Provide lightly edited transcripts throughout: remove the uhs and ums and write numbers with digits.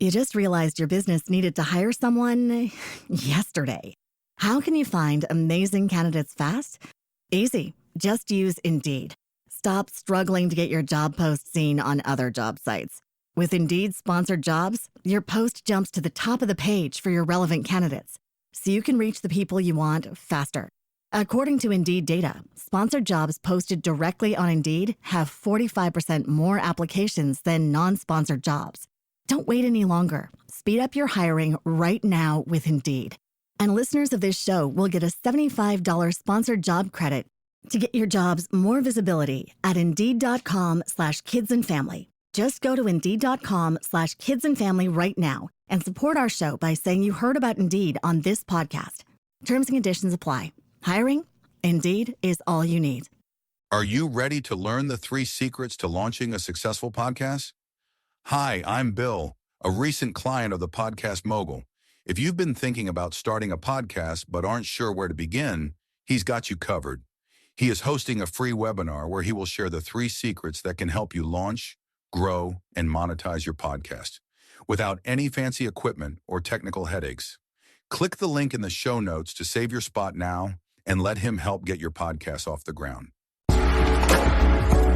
You just realized your business needed to hire someone yesterday. How can you find amazing candidates fast? Easy. Just use Indeed. Stop struggling to get your job post seen on other job sites. With Indeed sponsored jobs, your post jumps to the top of the page for your relevant candidates, so you can reach the people you want faster. According to Indeed data, sponsored jobs posted directly on Indeed have 45% more applications than non-sponsored jobs. Don't wait any longer. Speed up your hiring right now with Indeed. And listeners of this show will get a $75 sponsored job credit to get your jobs more visibility at Indeed.com/kidsandfamily. Just go to Indeed.com/kidsandfamily right now and support our show by saying you heard about Indeed on this podcast. Terms and conditions apply. Hiring? Indeed is all you need. Are you ready to learn the 3 secrets to launching a successful podcast? Hi, I'm Bill, a recent client of the Podcast Mogul. If you've been thinking about starting a podcast but aren't sure where to begin, he's got you covered. He is hosting a free webinar where he will share the 3 secrets that can help you launch, grow, and monetize your podcast without any fancy equipment or technical headaches. Click the link in the show notes to save your spot now and let him help get your podcast off the ground.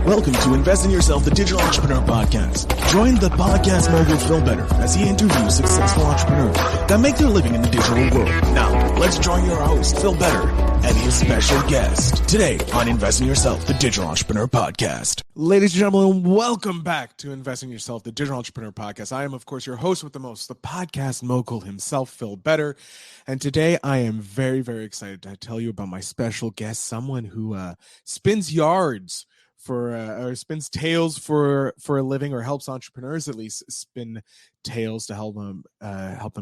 Welcome to Invest in Yourself, the Digital Entrepreneur Podcast. Join the Podcast Mogul Phil Better as he interviews successful entrepreneurs that make their living in the digital world. Now, let's join your host, Phil Better, and his special guest today on Invest in Yourself, the Digital Entrepreneur Podcast. Ladies and gentlemen, welcome back to Invest in Yourself, the Digital Entrepreneur Podcast. I am, of course, your host with the most, the Podcast Mogul himself, Phil Better. And today I am very, very excited to tell you about my special guest, someone who spins yards or spins tales for a living, or helps entrepreneurs at least spin tales to help them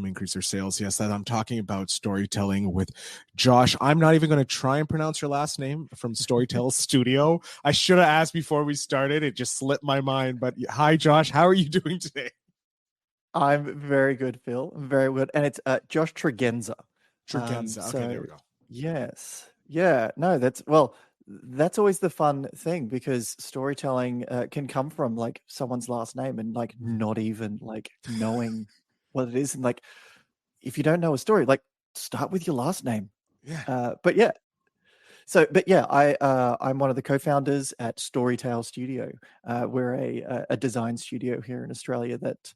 increase their sales. Yes, that I'm talking about storytelling with Josh. I'm not even going to try and pronounce your last name, from Storytale Studio. I should have asked before we started. It just slipped my mind. But hi, Josh. How are you doing today? I'm very good, Phil. I'm very good. And it's Josh Tregenza. Tregenza. Okay, there we go. Yes. Yeah. No, that's always the fun thing, because storytelling can come from like someone's last name and like not even like knowing what it is. And like, if you don't know a story, like start with your last name. Yeah. I'm one of the co-founders at Storytale Studio. We're a design studio here in Australia that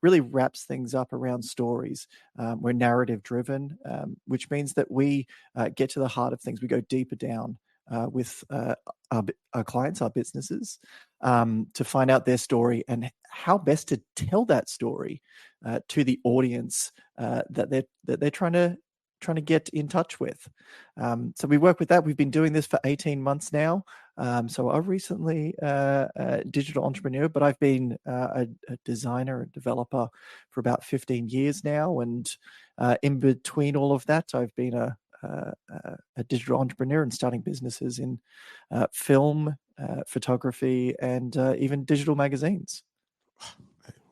really wraps things up around stories. We're narrative driven, which means that we get to the heart of things. We go deeper down with our clients, our businesses, to find out their story and how best to tell that story to the audience that they're trying to get in touch with. So we work with that. We've been doing this for 18 months now. So I'm recently a digital entrepreneur, but I've been a designer and developer for about 15 years now. And in between all of that, I've been a digital entrepreneur and starting businesses in film, photography, and even digital magazines.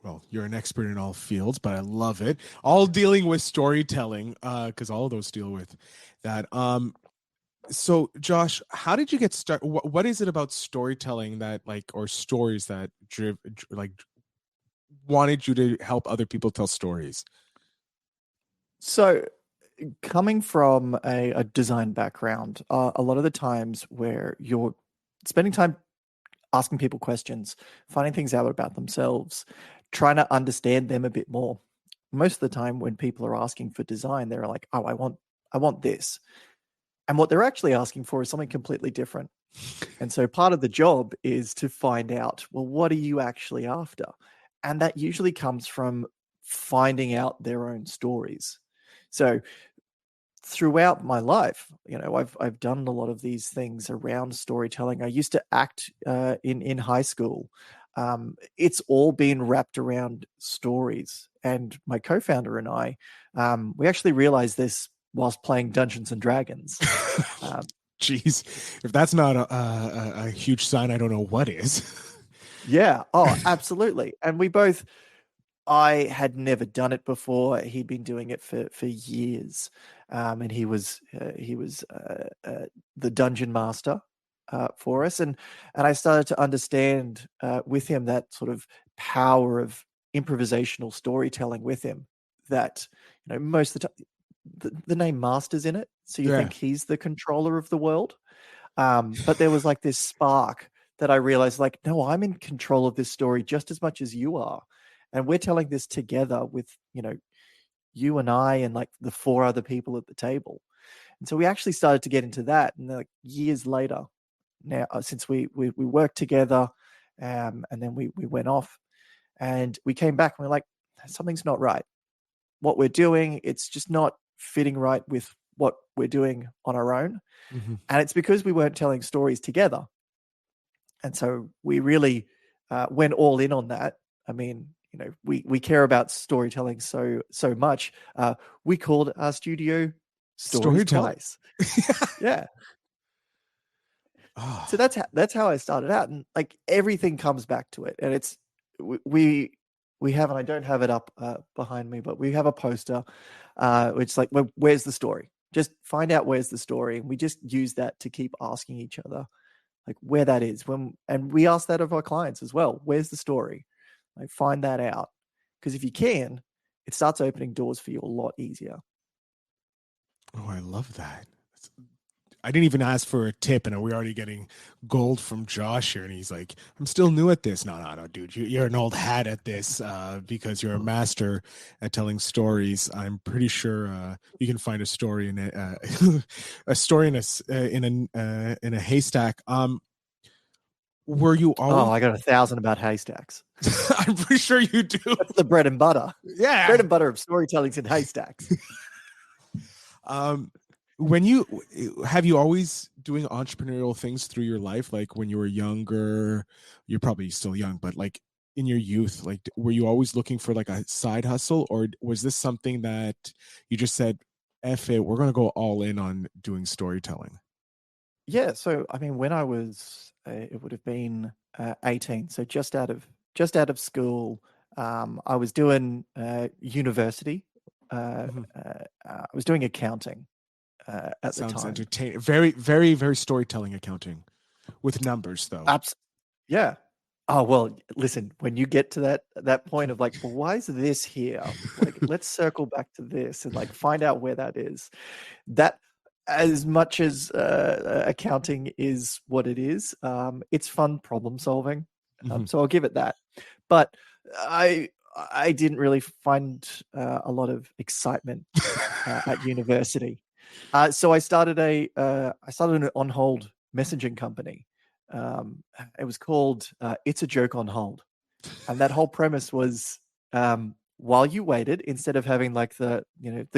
Well, you're an expert in all fields, but I love it. All dealing with storytelling, because all of those deal with that. So, Josh, how did you get started? What is it about storytelling that, or stories that wanted you to help other people tell stories? So, coming from a design background, a lot of the times where you're spending time asking people questions, finding things out about themselves, trying to understand them a bit more. Most of the time when people are asking for design, they're like, oh, I want this. And what they're actually asking for is something completely different. And so part of the job is to find out, well, what are you actually after? And that usually comes from finding out their own stories. So throughout my life, I've done a lot of these things around storytelling. I used to act in high school. It's all been wrapped around stories. And my co-founder and I, we actually realized this whilst playing Dungeons and Dragons. Jeez, if that's not a huge sign, I don't know what is. Yeah. Oh, absolutely. And I had never done it before. He'd been doing it for years. And he was the dungeon master for us. And I started to understand with him that sort of power of improvisational storytelling with him that, most of the time, the name Master's in it. So you Yeah. think he's the controller of the world. But there was like this spark that I realized, like, no, I'm in control of this story just as much as you are. And we're telling this together with, you and I and like the 4 other people at the table. And so we actually started to get into that. And like years later, now, since we worked together, and then we went off and we came back and we're like, something's not right. What we're doing, it's just not fitting right with what we're doing on our own. Mm-hmm. And it's because we weren't telling stories together. And so we really went all in on that. I mean, we care about storytelling so much. We called our studio Stories Storytelling. Twice. Yeah. Oh. So that's how I started out, and like everything comes back to it. And it's we have, and I don't have it up behind me, but we have a poster which is like, where's the story? Just find out where's the story, and we just use that to keep asking each other like where that is. And we ask that of our clients as well. Where's the story? Like, find that out, because if you can, it starts opening doors for you a lot easier. Oh, I love that. I didn't even ask for a tip, and we're already getting gold from Josh here. And he's like, I'm still new at this. No, dude, you're an old hat at this because you're a master at telling stories. I'm pretty sure you can find a story in a story in a haystack. Were you always? Oh, I got 1,000 about haystacks. I'm pretty sure you do. That's the bread and butter. Yeah, bread and butter of storytelling's in haystacks. When have you always doing entrepreneurial things through your life? Like when you were younger, you're probably still young, but like in your youth, like were you always looking for like a side hustle, or was this something that you just said, F it, we're going to go all in on doing storytelling? Yeah. So, I mean, when I was, it would have been 18. So just out of school, I was doing university. I was doing accounting. At Sounds the time. entertaining. Very, very, very storytelling accounting with numbers, though. Yeah. Oh, well, listen, when you get to that point of like, well, why is this here? Like, let's circle back to this and like find out where that is. That, as much as accounting is what it is, it's fun problem solving. So I'll give it that. But I didn't really find a lot of excitement at university. So I started an on hold messaging company. It was called It's a Joke on Hold. And that whole premise was, while you waited, instead of having like the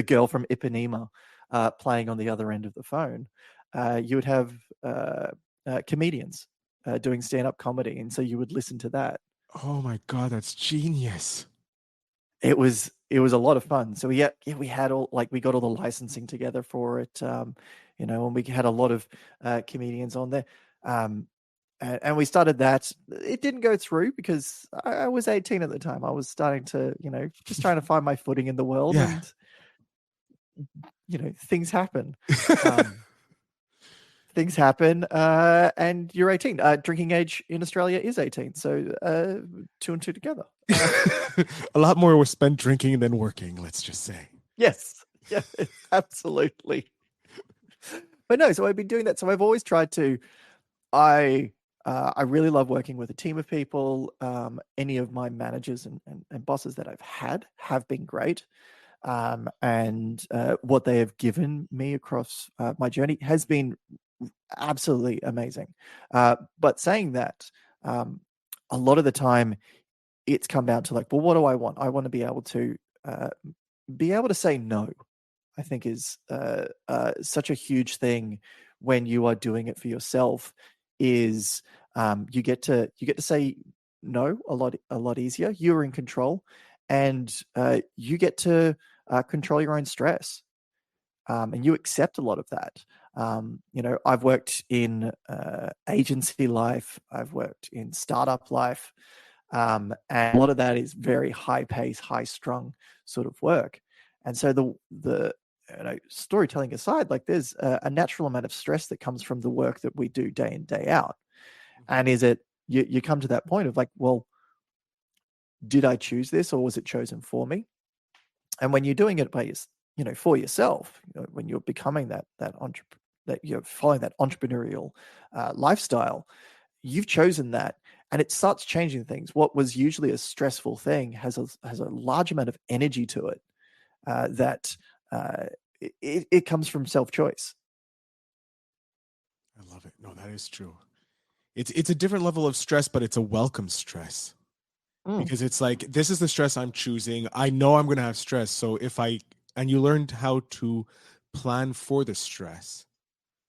girl from Ipanema playing on the other end of the phone, you would have comedians doing stand-up comedy. And so you would listen to that. Oh my God, that's genius. It was a lot of fun. So we got all the licensing together for it, and we had a lot of comedians on there, and we started that. It didn't go through because I was 18 at the time. I was starting to, just trying to find my footing in the world, Yeah. and things happen. Things happen, and you're 18. Drinking age in Australia is 18, so 2 and 2 together. A lot more was spent drinking than working, let's just say. Yes, absolutely. But no, so I've been doing that. So I've always tried to. I really love working with a team of people. Any of my managers and bosses that I've had have been great. And what they have given me across my journey has been absolutely amazing. But saying that, a lot of the time it's come down to like, well, what do I want? I want to be able to say no. I think is such a huge thing when you are doing it for yourself. Is you get to say no a lot easier. You're in control, and you get to control your own stress, and you accept a lot of that. I've worked in agency life. I've worked in startup life. And a lot of that is very high pace, high strung sort of work. And so the storytelling aside, like there's a natural amount of stress that comes from the work that we do day in, day out. And you come to that point of like, well, did I choose this or was it chosen for me? And when you're doing it for yourself, when you're becoming that you're following that entrepreneurial lifestyle, you've chosen that, and it starts changing things. What was usually a stressful thing has a large amount of energy to it that it comes from self-choice. I love it. No, that is true. It's a different level of stress, but it's a welcome stress. Because it's like, this is the stress I'm choosing. I know I'm going to have stress. So and you learned how to plan for the stress.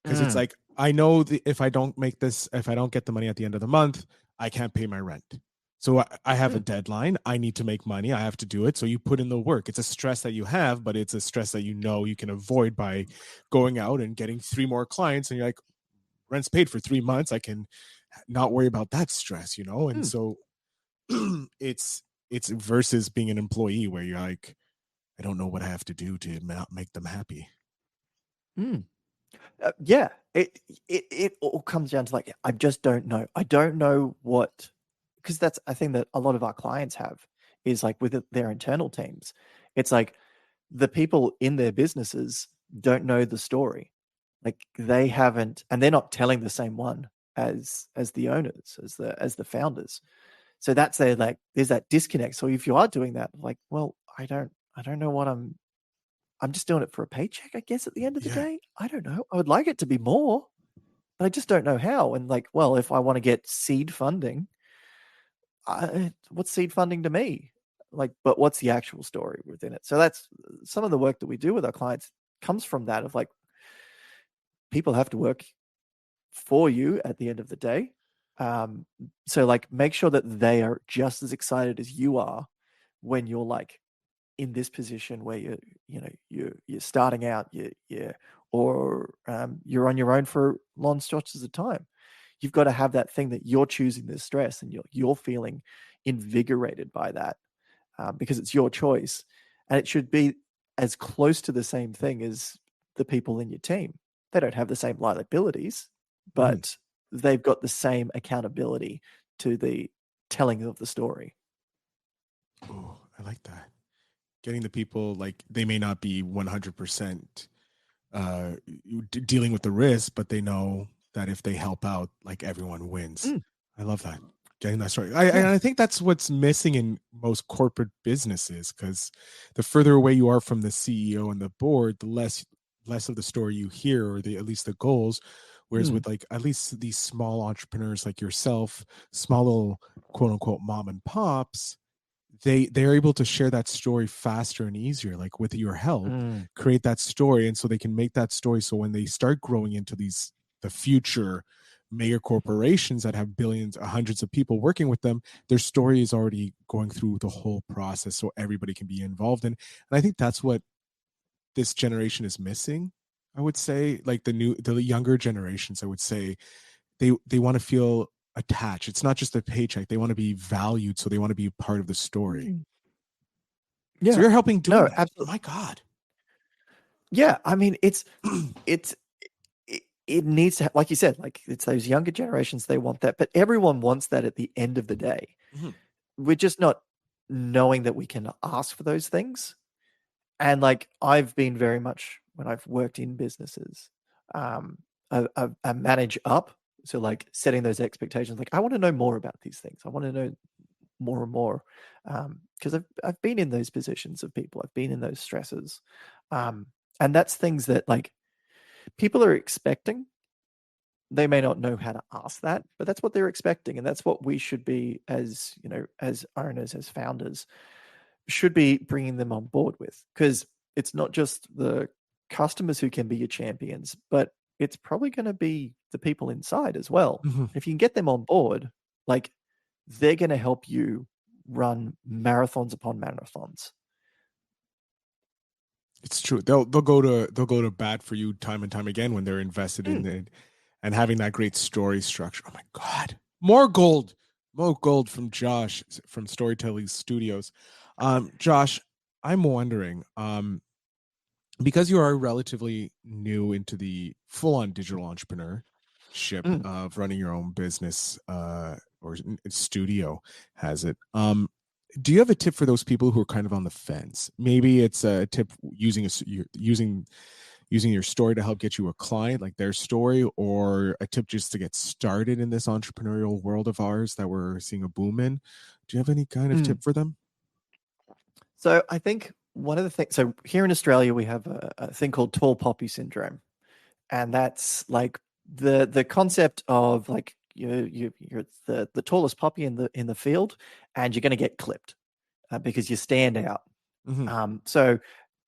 Because it's like, I know if I don't get the money at the end of the month, I can't pay my rent. So I have a deadline. I need to make money. I have to do it. So you put in the work. It's a stress that you have, but it's a stress that you can avoid by going out and getting 3 more clients. And you're like, rent's paid for 3 months. I can not worry about that stress, And so it's versus being an employee where you're like, I don't know what I have to do to not make them happy. Yeah, it all comes down to like, I just don't know. I don't know what, because that's a thing that a lot of our clients have is like with their internal teams. It's like the people in their businesses don't know the story. Like they haven't, and they're not telling the same one as the owners, as the founders. So that's there's that disconnect. So if you are doing that, like, well, I don't know what I'm just doing it for a paycheck, I guess, at the end of the day. I don't know. I would like it to be more, but I just don't know how. And like, well, if I want to get seed funding, what's seed funding to me? Like, but what's the actual story within it? So that's some of the work that we do with our clients comes from that of like, people have to work for you at the end of the day. So like, make sure that they are just as excited as you are when you're like in this position where you're starting out, or you're on your own for long stretches of time. You've got to have that thing that you're choosing this stress and you're feeling invigorated by that because it's your choice, and it should be as close to the same thing as the people in your team. They don't have the same liabilities, but they've got the same accountability to the telling of the story. Oh, I like that. Getting the people, like, they may not be 100% dealing with the risk, but they know that if they help out, like, everyone wins. I love that. Getting that story. I think that's what's missing in most corporate businesses, because the further away you are from the CEO and the board, the less of the story you hear, or at least the goals. Whereas with like at least these small entrepreneurs like yourself, small little quote unquote mom and pops, they're able to share that story faster and easier, like with your help, create that story. And so they can make that story. So when they start growing into the future mega corporations that have billions, hundreds of people working with them, their story is already going through the whole process. So everybody can be involved in. And I think that's what this generation is missing. I would say, like the younger generations, I would say they want to feel attached. It's not just a paycheck. They want to be valued. So they want to be part of the story. Yeah. So you're helping do that. Absolutely. My God. Yeah. I mean, it needs to, like you said, like it's those younger generations, they want that, but everyone wants that at the end of the day. We're just not knowing that we can ask for those things. And like, I've been very much, when I've worked in businesses, I manage up. So like setting those expectations, like I want to know more about these things. I want to know more and more because I've been in those positions of people. I've been in those stresses. And that's things that like people are expecting. They may not know how to ask that, but that's what they're expecting. And that's what we should be as owners, as founders, should be bringing them on board with, because it's not just the customers who can be your champions, but it's probably going to be the people inside as well. If you can get them on board, like they're going to help you run marathons upon marathons. It's true. They'll go to bat for you time and time again when they're invested in it and having that great story structure. Oh my God. More gold from Josh from Storytale Studios. Josh, I'm wondering, because you are relatively new into the full-on digital entrepreneurship of running your own business or studio, has it? Do you have a tip for those people who are kind of on the fence? Maybe it's a tip using your story to help get you a client, like their story, or a tip just to get started in this entrepreneurial world of ours that we're seeing a boom in. Do you have any kind of tip for them? So I think one of the things, so here in Australia, we have a thing called tall poppy syndrome. And that's like the concept of like you're the tallest poppy in the field, and you're going to get clipped because you stand out. So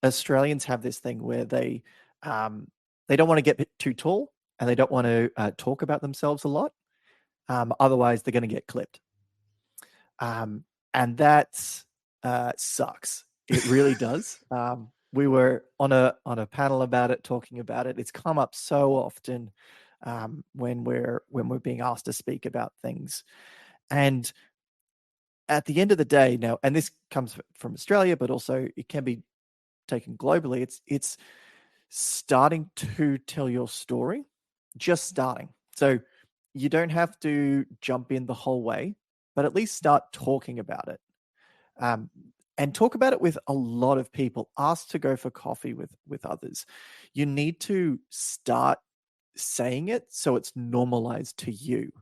Australians have this thing where they don't want to get too tall, and they don't want to talk about themselves a lot. Otherwise, they're going to get clipped. And that sucks. It really does. We were on a panel about it, talking about it. It's come up so often when we're being asked to speak about things. And at the end of the day, now, and this comes from Australia, but also it can be taken globally. It's starting to tell your story, just starting. So you don't have to jump in the whole way, but at least start talking about it. And talk about it with a lot of people. Ask to go for coffee with others. You need to start saying it so it's normalized to you.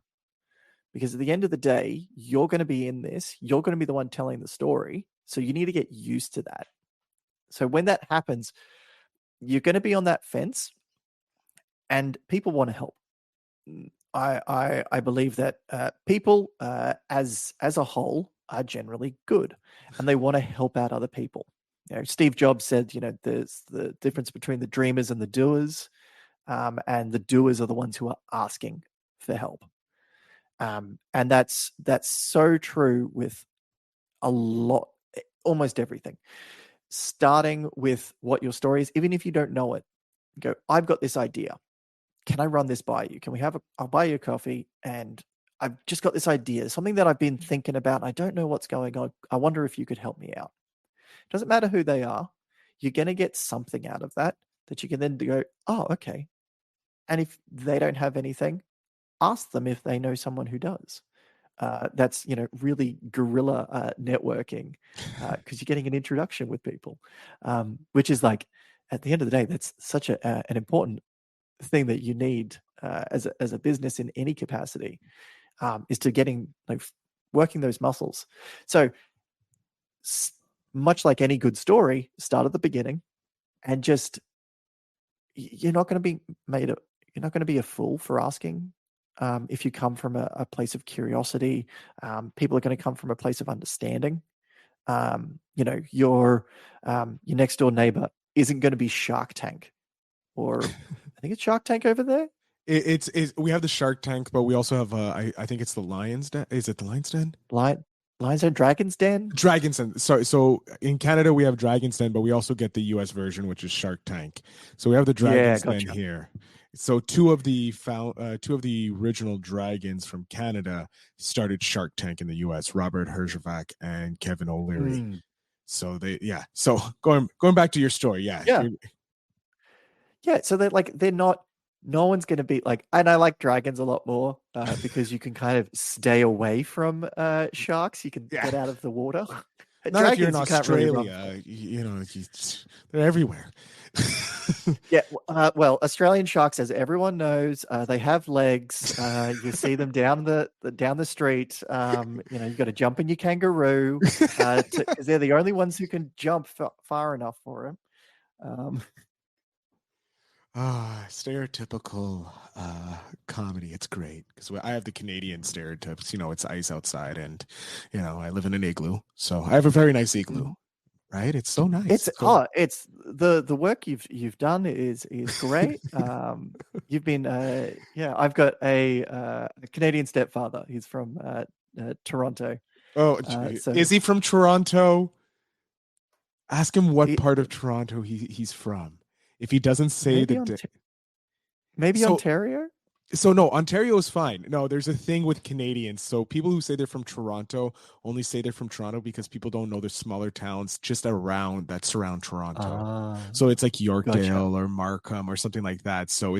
Because at the end of the day, you're going to be in this. You're going to be the one telling the story. So you need to get used to that. So when that happens, you're going to be on that fence, and people want to help. I believe that people as a whole are generally good, and they want to help out other people. Steve Jobs said, there's the difference between the dreamers and the doers, and the doers are the ones who are asking for help. And that's so true with almost everything. Starting with what your story is, even if you don't know it, go, I've got this idea. Can I run this by you? I'll buy you a coffee, and I've just got this idea, something that I've been thinking about. I don't know what's going on. I wonder if you could help me out. Doesn't matter who they are. You're going to get something out of that you can then go, oh, okay. And if they don't have anything, ask them if they know someone who does. That's, really guerrilla networking, because you're getting an introduction with people, which is like, at the end of the day, that's such an important thing that you need as a business in any capacity, is to getting working those muscles. So much like any good story, start at the beginning, and just you're not going to be a fool for asking. If you come from a place of curiosity, people are going to come from a place of understanding. Your next door neighbor isn't going to be Shark Tank, or I think it's Shark Tank over there. It's we have the Shark Tank, but we also have I think it's the Lion's Den. Is it the Lion's Den? Lions Den, Dragon's Den? Dragon's Den. Sorry. So in Canada we have Dragon's Den, but we also get the US version, which is Shark Tank. So we have the Dragon's Den here. So two of the original dragons from Canada started Shark Tank in the US, Robert Herjavec and Kevin O'Leary. So So going back to your story, yeah. So they're not. No one's going to be like, and I like dragons a lot more because you can kind of stay away from sharks. You can get out of the water. Not dragons, if you're in Australia, they're everywhere. Well, Australian sharks, as everyone knows, they have legs. You see them down the street. You've got to jump in your kangaroo because they're the only ones who can jump far enough for them. Stereotypical comedy. It's great because I have the Canadian stereotypes. It's ice outside, and I live in an igloo, so I have a very nice igloo. Right? It's so nice. It's the work you've done is great. You've been I've got a Canadian stepfather. He's from Toronto. Is he from Toronto? Ask him what part of Toronto he's from. If he doesn't say Ontario. So no, Ontario is fine. No, there's a thing with Canadians. So people who say they're from Toronto only say they're from Toronto because people don't know there's smaller towns just surround Toronto. So it's like Yorkdale or Markham or something like that. So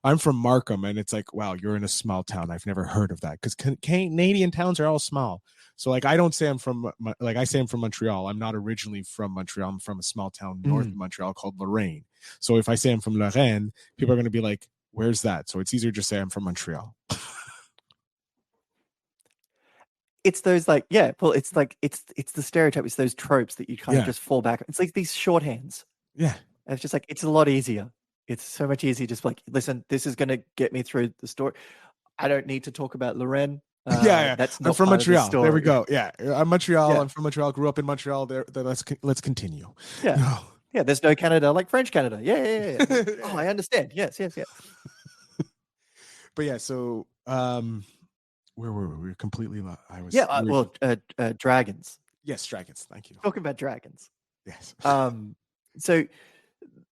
I'm from Markham, and it's like, wow, you're in a small town. I've never heard of that because Canadian towns are all small. So like, I don't say I'm from, like I say I'm from Montreal. I'm not originally from Montreal. I'm from a small town north of Montreal called Lorraine. So if I say I'm from Lorraine, people are going to be like, where's that? So it's easier to say I'm from Montreal. It's those like, yeah, well, it's like, it's the stereotype. It's those tropes that you kind of Yeah. just fall back. It's like these shorthands. Yeah. And it's just like, it's a lot easier. It's so much easier. Just like, listen, this is going to get me through the story. I don't need to talk about Lorraine. Yeah. That's I'm not from part of the Montreal. There we story. go. Yeah. I'm Montreal. Yeah. I'm from Montreal. Grew up in Montreal. There. Let's continue. Yeah. No. Yeah. There's no Canada like French Canada. Yeah. Oh, I understand. Yes. But yeah, so where were we? We were completely I was dragons. Yes, dragons. Thank you. Talking about dragons. Yes. So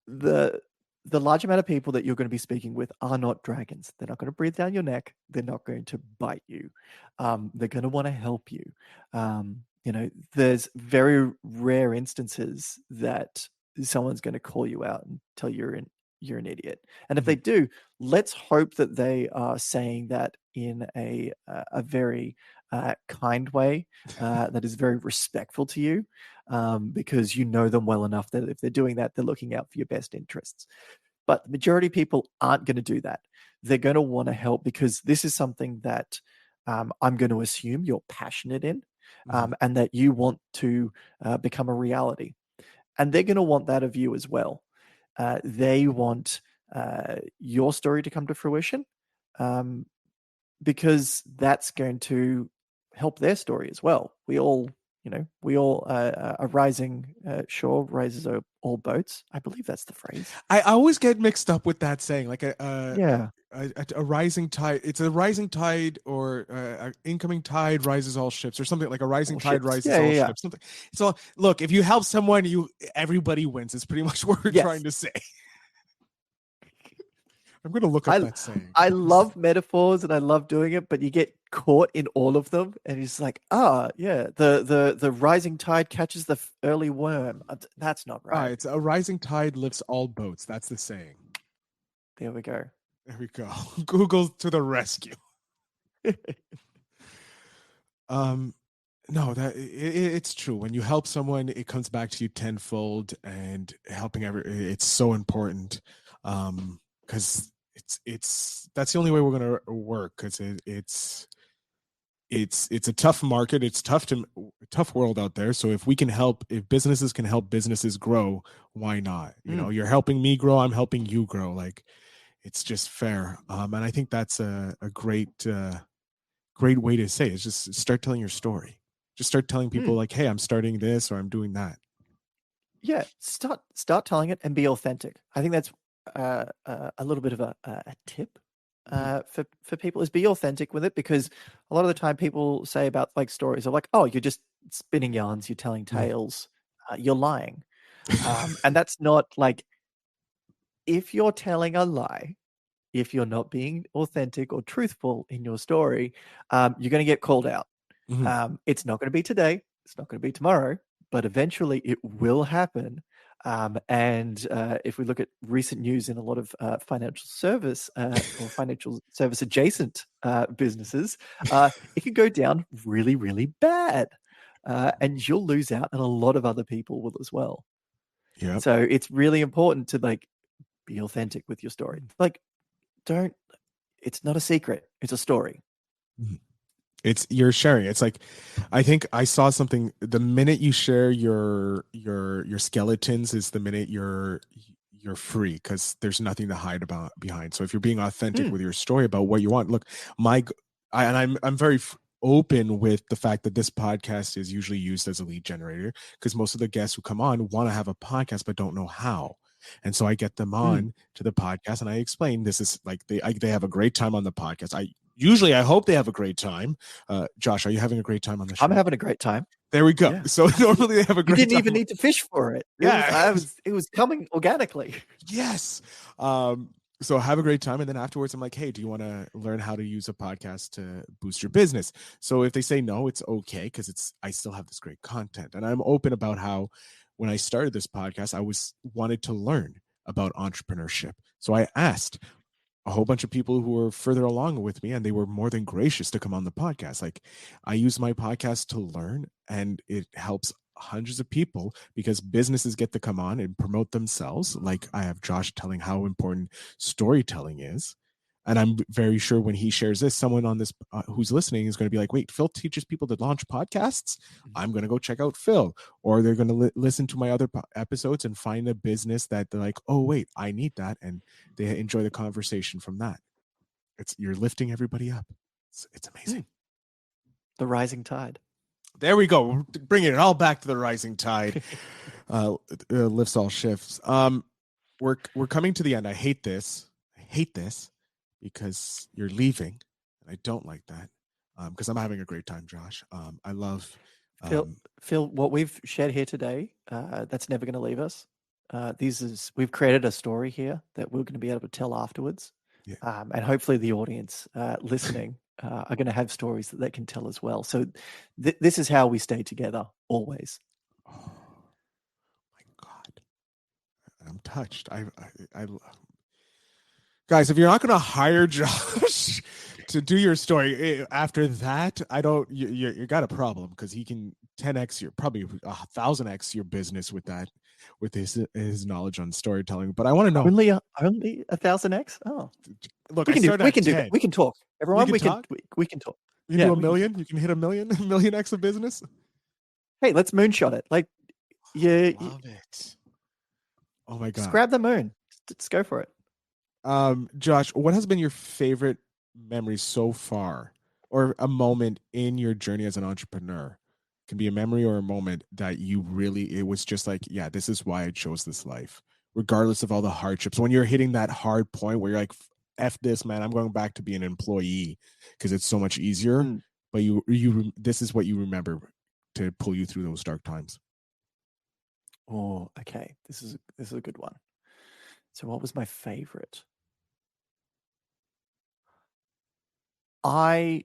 the large amount of people that you're going to be speaking with are not dragons. They're not going to breathe down your neck. They're not going to bite you. They're going to want to help you. There's very rare instances that someone's going to call you out and tell you're an idiot. And if they do, let's hope that they are saying that in a very kind way that is very respectful to you, because you know them well enough that if they're doing that, they're looking out for your best interests. But the majority of people aren't going to do that. They're going to want to help because this is something that I'm going to assume you're passionate in, and that you want to become a reality. And they're going to want that of you as well. They want your story to come to fruition, because that's going to help their story as well. We all a rising shore raises all boats. I believe that's the phrase. I always get mixed up with that saying, like yeah. A rising tide. It's a rising tide, or an incoming tide rises all ships, or something like a rising tide rises all ships. Something. So look, if you help someone, everybody wins. It's pretty much what we're trying to say. I'm going to look up that saying. I love metaphors and I love doing it, but you get caught in all of them, and it's like, the rising tide catches the early worm. That's not right. It's a rising tide lifts all boats. That's the saying. There we go. Google to the rescue. No, that it's true. When you help someone, it comes back to you tenfold, and helping it's so important. Because that's the only way we're going to work, because it's a tough market. It's tough world out there. So if businesses can help businesses grow, why not? You're helping me grow, I'm helping you grow. Like, it's just fair. And I think that's a great way to say it. Is just start telling your story. Just start telling people like, hey, I'm starting this, or I'm doing that. Yeah. Start telling it and be authentic. I think that's a little bit of a tip for people, is be authentic with it, because a lot of the time people say about like stories are like, oh, you're just spinning yarns, you're telling tales, you're lying. And that's not like, if you're telling a lie, if you're not being authentic or truthful in your story, you're going to get called out. It's not going to be today, it's not going to be tomorrow, but eventually it will happen. And if we look at recent news in a lot of financial service or financial service adjacent businesses, it could go down really, really bad. And you'll lose out, and a lot of other people will as well. Yeah. So it's really important to like be authentic with your story. Like, it's not a secret, it's a story. You're sharing. It's like, I think I saw something. The minute you share your skeletons is the minute you're free, because there's nothing to hide behind. So if you're being authentic with your story about what you want, look, I'm very open with the fact that this podcast is usually used as a lead generator, because most of the guests who come on want to have a podcast but don't know how. And so I get them on to the podcast, and I explain this is like they have a great time on the podcast. I hope they have a great time. Josh, are you having a great time on the show? I'm having a great time. There we go. Yeah. So normally they have a great time. You didn't even need to fish for it. It was coming organically. Yes. So have a great time. And then afterwards, I'm like, hey, do you want to learn how to use a podcast to boost your business? So if they say no, it's okay, because I still have this great content. And I'm open about how when I started this podcast, I wanted to learn about entrepreneurship. So I asked, a whole bunch of people who were further along with me, and they were more than gracious to come on the podcast. Like, I use my podcast to learn, and it helps hundreds of people because businesses get to come on and promote themselves. Like, I have Josh telling how important storytelling is. And I'm very sure when he shares this, someone on this who's listening is going to be like, wait, Phil teaches people to launch podcasts? I'm going to go check out Phil. Or they're going to listen to my other episodes and find a business that they're like, oh, wait, I need that. And they enjoy the conversation from that. You're lifting everybody up. It's amazing. The rising tide. There we go. We're bringing it all back to the rising tide. Lifts all shifts. We're coming to the end. I hate this because you're leaving, and I don't like that because I'm having a great time, Josh. I love Phil. What we've shared here today, that's never going to leave us. We've created a story here that we're going to be able to tell afterwards, and hopefully the audience listening are going to have stories that they can tell as well. So this is how we stay together always. Oh my God, I'm touched. I guys, if you're not going to hire Josh to do your story after that, you got a problem, because he can 10x probably 1,000x your business with that, with his knowledge on storytelling. But I want to know only 1,000x. Oh, look, we can talk. Everyone, we can talk. You can do a million. You can hit a million x of business. Hey, let's moonshot it. Like, yeah, love it. Oh my God! Just grab the moon. Let's go for it. Josh, what has been your favorite memory so far, or a moment in your journey as an entrepreneur? It can be a memory or a moment that it was just like, yeah, this is why I chose this life, regardless of all the hardships. When you're hitting that hard point where you're like, F this, man, I'm going back to being an employee because it's so much easier. But this is what you remember to pull you through those dark times. Oh, okay. This is a good one. So what was my favorite? My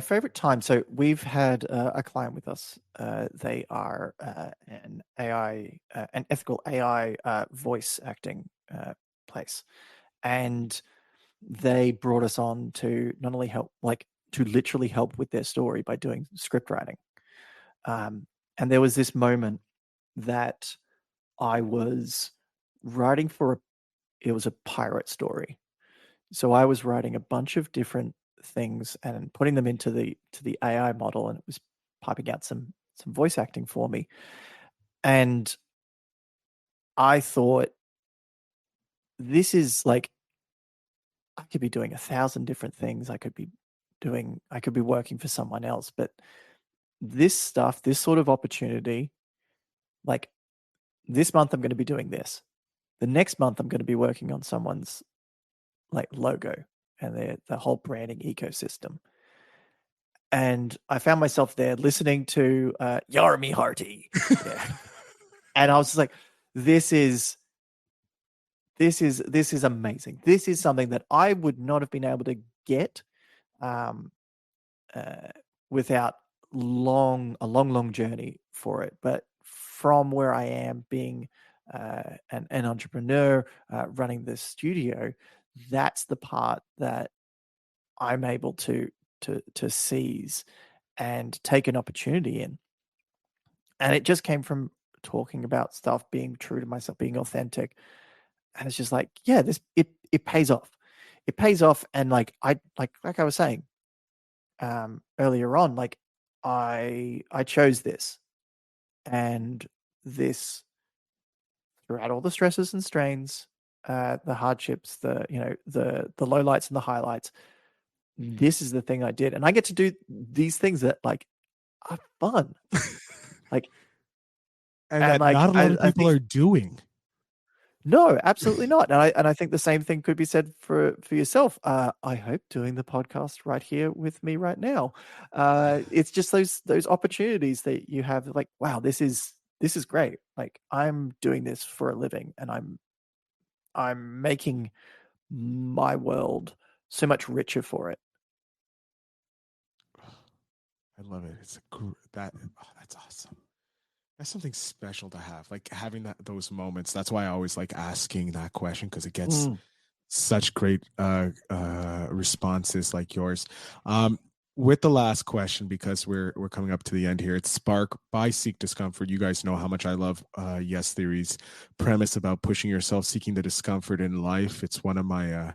favorite time. So we've had a client with us. They are an ethical AI voice acting place, and they brought us on to not only help, like to literally help with their story by doing script writing. And there was this moment that I was writing it was a pirate story. So I was writing a bunch of different things and putting them into the AI model, and it was piping out some voice acting for me. And I thought, this is like, I could be doing 1,000 different things. I could be working for someone else, but this stuff, this sort of opportunity, like this month I'm going to be doing this. The next month I'm going to be working on someone's like logo and the whole branding ecosystem. And I found myself there listening to Yarmy Hearty. Yeah. And I was just like, this is amazing. This is something that I would not have been able to get without a long journey for it. But from where I am, being an entrepreneur, running this studio, that's the part that I'm able to seize and take an opportunity in. And it just came from talking about stuff, being true to myself, being authentic. And it's just like, yeah, it pays off. It pays off. And like I was saying earlier on, like I chose this, and this, throughout all the stresses and strains, the hardships, the lowlights and the highlights, this is the thing I did. And I get to do these things that like are fun. Like, and like, not a lot of people are doing. No, absolutely not. And I think the same thing could be said for yourself. I hope doing the podcast right here with me right now. It's just those opportunities that you have, like, wow, this is great. Like, I'm doing this for a living, and I'm making my world so much richer for it. I love it. That's awesome. That's something special to have, like having those moments. That's why I always like asking that question, because it gets such great responses like yours. With the last question, because we're coming up to the end here, it's Spark by Seek Discomfort. You guys know how much I love Yes Theory's premise about pushing yourself, seeking the discomfort in life. It's one of my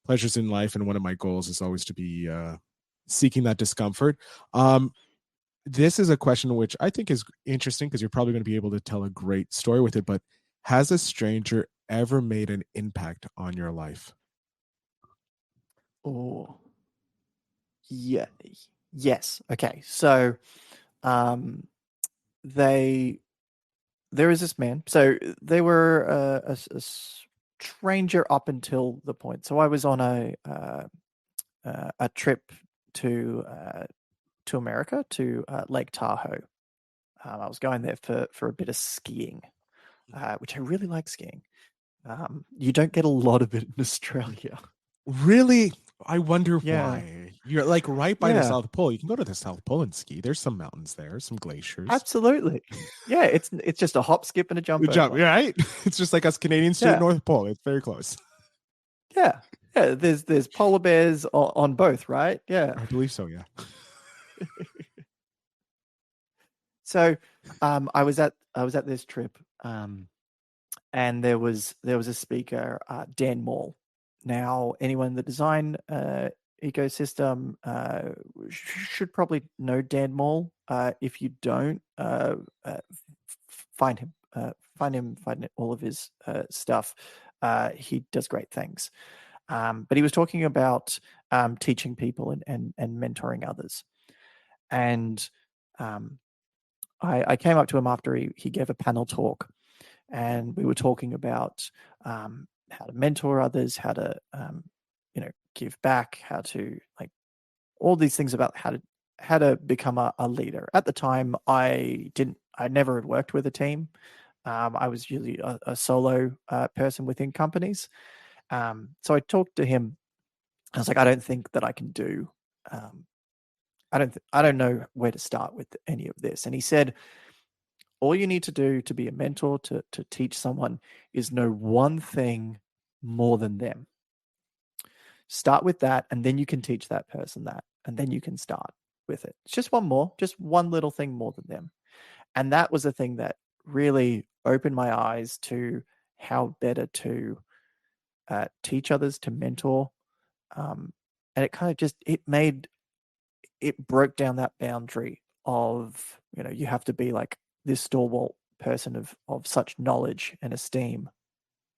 pleasures in life, and one of my goals is always to be seeking that discomfort. This is a question which I think is interesting, because you're probably going to be able to tell a great story with it, but has a stranger ever made an impact on your life? Oh, yeah. Yes. Okay. So, there is this man. So they were a stranger up until the point. So I was on a trip to America, to Lake Tahoe. I was going there for a bit of skiing, which I really like skiing. You don't get a lot of it in Australia. Really? I wonder Yeah. why. You're like right by the Yeah. South Pole. You can go to the South Pole and ski. There's some mountains there, some glaciers. Absolutely. Yeah, it's just a hop, skip, and a jump. Good job. Yeah, right? It's just like us Canadians to the Yeah. North Pole. It's very close. Yeah. Yeah. There's polar bears on both, right? Yeah. I believe so, yeah. So I was at this trip, and there was a speaker, Dan Mall. Now, anyone in the design ecosystem should probably know Dan Mall. If you don't, find him. Find all of his stuff. He does great things. But he was talking about teaching people and mentoring others. And I came up to him after he gave a panel talk, and we were talking about how to mentor others, how to give back, how to, like, all these things about how to become a leader. At the time, I never had worked with a team. I was usually a solo person within companies. So I talked to him. I was like, I don't think that I can do. I don't know where to start with any of this. And he said, all you need to do to be a mentor, to teach someone, is know one thing more than them. Start with that, and then you can teach that person that, and then you can start with it. It's just one little thing more than them. And that was the thing that really opened my eyes to how better to teach others, to mentor. And it kind of just, it broke down that boundary of, you have to be like this stalwart person of such knowledge and esteem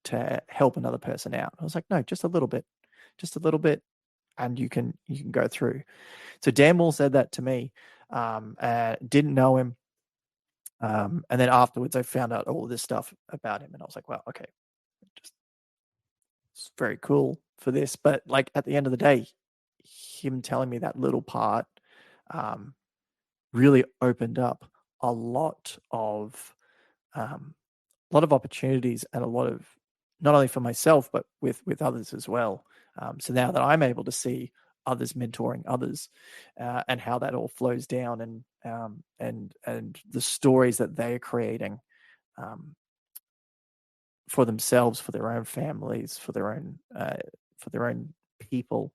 to help another person out. I was like, no, just a little bit, and you can go through. So Dan Moore said that to me. Didn't know him. And then afterwards I found out all this stuff about him, and I was like, wow, okay, it's very cool for this. But like, at the end of the day, him telling me that little part really opened up a lot of opportunities, and a lot of, not only for myself, but with others as well. So now that I'm able to see others mentoring others, and how that all flows down, and the stories that they're creating for themselves, for their own families, for their own people,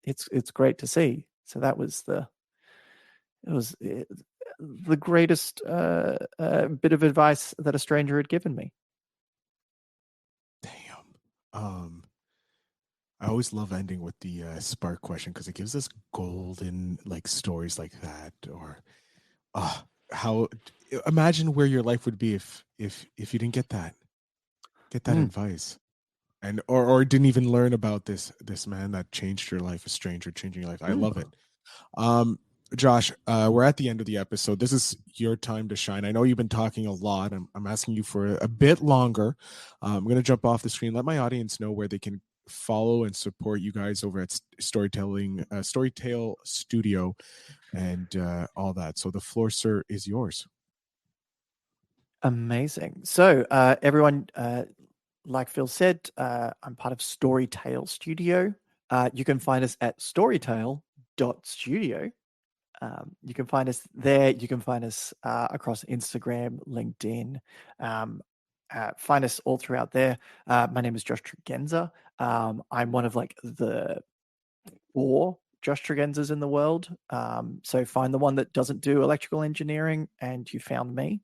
it's great to see. So that was the greatest bit of advice that a stranger had given me. Damn. I always love ending with the Spark question, because it gives us golden like stories like that, or how, imagine where your life would be if you didn't get that advice, and or didn't even learn about this man that changed your life, a stranger changing your life. I love it. Josh, we're at the end of the episode. This is your time to shine. I know you've been talking a lot. I'm asking you for a bit longer. I'm going to jump off the screen, let my audience know where they can follow and support you guys over at Storytale Studio, and all that. So the floor, sir, is yours. Amazing. So everyone, like Phil said, I'm part of Storytale Studio. You can find us at storytale.studio. You can find us there. You can find us across Instagram, LinkedIn. Find us all throughout there. My name is Josh Tregenza. I'm one of like the 4 Josh Tregenzas in the world. So find the one that doesn't do electrical engineering, and you found me.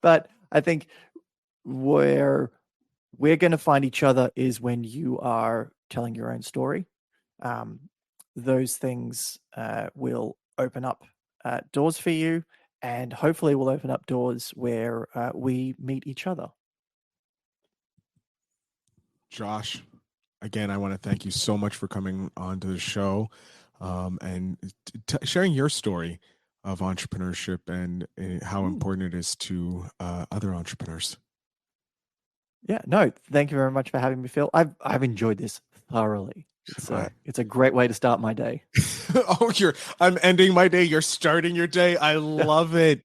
But I think where we're going to find each other is when you are telling your own story. Those things will open up doors for you, and hopefully will open up doors where we meet each other. Josh, again, I want to thank you so much for coming on to the show and sharing your story of entrepreneurship and how important it is to other entrepreneurs. Yeah, no, thank you very much for having me, Phil. I've enjoyed this thoroughly. It's a great way to start my day. I'm ending my day. You're starting your day. I love it.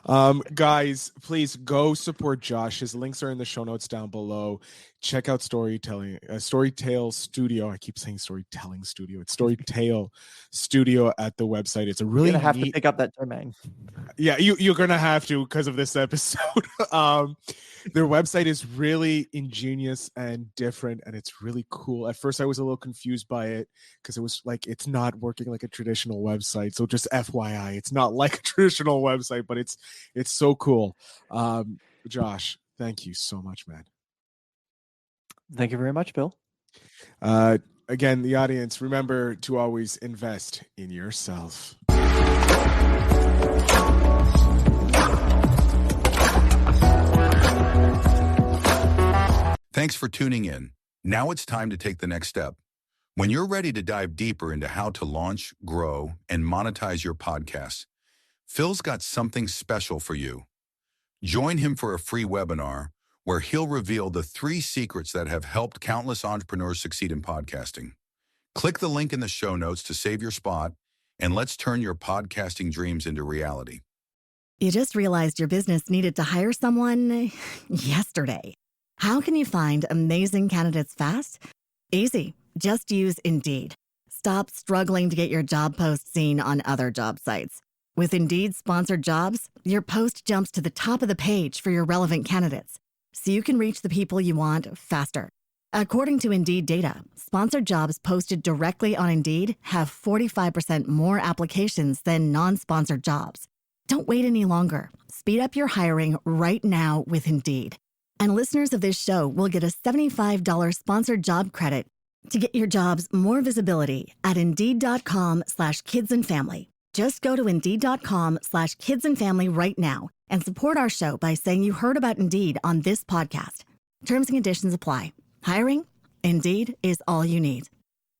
Guys, please go support Josh. His links are in the show notes down below. Check out Storytale Studio. I keep saying Storytelling Studio. It's Storytale Studio at the website. It's a really You're gonna have to pick up that domain. Yeah, you're gonna have to because of this episode. Their website is really ingenious and different, and it's really cool. At first, I was a little confused by it because it was like it's not working like a traditional website. So just FYI, it's not like a traditional website, but it's so cool. Josh, thank you so much, man. Thank you very much, Bill. Again, the audience, remember to always invest in yourself. Thanks for tuning in. Now it's time to take the next step. When you're ready to dive deeper into how to launch, grow, and monetize your podcast, Phil's got something special for you. Join him for a free webinar where he'll reveal the 3 secrets that have helped countless entrepreneurs succeed in podcasting. Click the link in the show notes to save your spot, and let's turn your podcasting dreams into reality. You just realized your business needed to hire someone yesterday. How can you find amazing candidates fast? Easy. Just use Indeed. Stop struggling to get your job post seen on other job sites. With Indeed sponsored jobs, your post jumps to the top of the page for your relevant candidates, so you can reach the people you want faster. According to Indeed data, sponsored jobs posted directly on Indeed have 45% more applications than non-sponsored jobs. Don't wait any longer. Speed up your hiring right now with Indeed. And listeners of this show will get a $75 sponsored job credit to get your jobs more visibility at Indeed.com/kidsandfamily. Just go to Indeed.com/kidsandfamily right now and support our show by saying you heard about Indeed on this podcast. Terms and conditions apply. Hiring? Indeed is all you need.